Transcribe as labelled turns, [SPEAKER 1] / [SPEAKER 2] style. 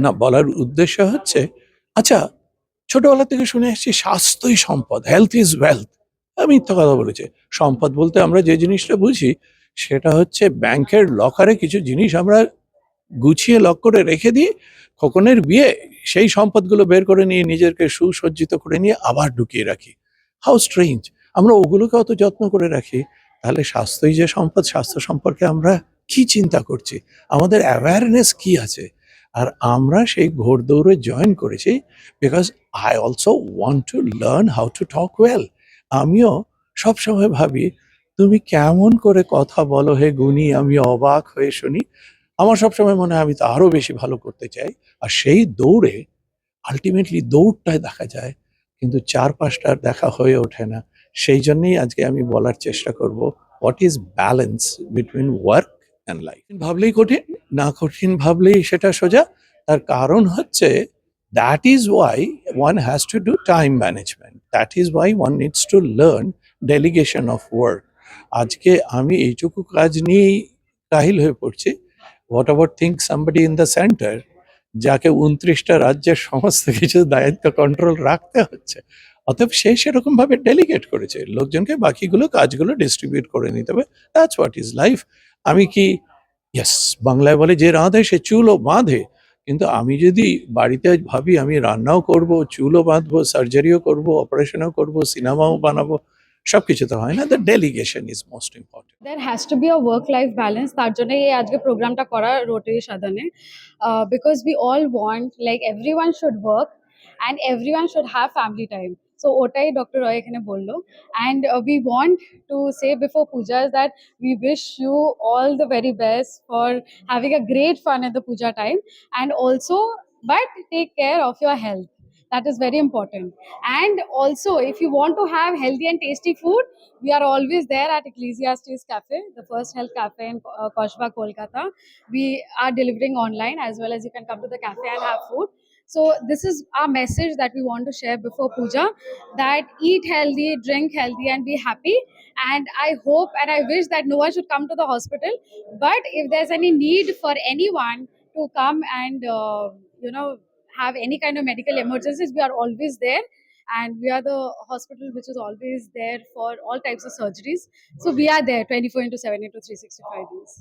[SPEAKER 1] না, বলার উদ্দেশ্য হচ্ছে, আচ্ছা, ছোটবেলা থেকে শুনে আসছি স্বাস্থ্যই সম্পদ, হেলথ ইজ ওয়েলথ। আমি মিথ্যা কথা বলেছি। সম্পদ বলতে আমরা যে জিনিসটা বুঝি সেটা হচ্ছে ব্যাংকের লকারে কিছু জিনিস আমরা গুছিয়ে লক করে রেখে দিই। খোকনের বিয়ে, সেই সম্পদগুলো বের করে নিয়ে নিজেকে সুসজ্জিত করে নিয়ে আবার ঢুকিয়ে রাখি। How strange! আমরা ওগুলোকে অত যত্ন করে রাখি। তাহলে স্বাস্থ্যই যে সম্পদ, স্বাস্থ্য সম্পর্কে আমরা কি চিন্তা করছি? আমাদের অ্যাওয়ারনেস কি আছে? আর আমরা সেই ঘোড়দৌড়ে জয়েন করেছি because I also want to learn how to talk well. আমিও সবসময় ভাবি, তুমি কেমন করে কথা বলো হে গুণী, আমি অবাক হয়ে শুনি। আমার সবসময় মনে হয় আমি তো আরো বেশি ভালো করতে চাই। আর সেই দৌড়ে আল্টিমেটলি দৌড়টায় দেখা যায়, কিন্তু চারপাশটার দেখা হয়ে ওঠে না। সেই জন্যই আজকে আমি বলার চেষ্টা করব, what is balance between work and life. ভাবলেই কঠিন, না কঠিন ভাবলেই সেটা সোজা। তার কারণ হচ্ছে, that is Y one has to do time management, that is Y one needs to learn delegation of work. আজকে আমি এইটুকু কাজ নিয়েই কাহিল হয়ে পড়ছি। What about think somebody in the centre, যাকে 29টা রাজ্যের সমস্ত কিছু দায়িত্ব কন্ট্রোল রাখতে হচ্ছে। অতএব সে সেরকম ভাবে ডেলিগেট করেছে লোকজনকে, বাকিগুলো কাজগুলো ডিস্ট্রিবিউট করে নিতে হবে। That's what is life. আমি কি, ইয়েস, বাংলায় বলে যে রাঁধে সে চুলও বাঁধে। কিন্তু আমি যদি বাড়িতে ভাবি আমি রান্নাও করব, চুলও বাঁধবো, সার্জারিও করব, অপারেশনও করব, সিনেমাও বানাবো, সবকিছু তো হয় না। The delegation is most important.
[SPEAKER 2] There has to be a work-life balance. তার জন্য এই আজকে প্রোগ্রামটা করা রোটারি সাধনে, because we all want, like, everyone should work and everyone should have family time. So ওটাই ডক্টর রয় এখানে বললো, and we want to say before pujas that we wish you all the very best for having a great fun at the puja time, and also, but take care of your health. That is very important. And also, if you want to have healthy and tasty food, we are always there at Ecclesiastes Cafe, the first health cafe in Koshba, Kolkata. We are delivering online as well as you can come to the cafe and have food. So this is our message that we want to share before puja, that eat healthy, drink healthy and be happy. And I hope and I wish that no one should come to the hospital. But if there's any need for anyone to come and, have any kind of medical emergencies, we are always there. And we are the hospital which is always there for all types of surgeries. So we are there 24 into 7 into 365 days.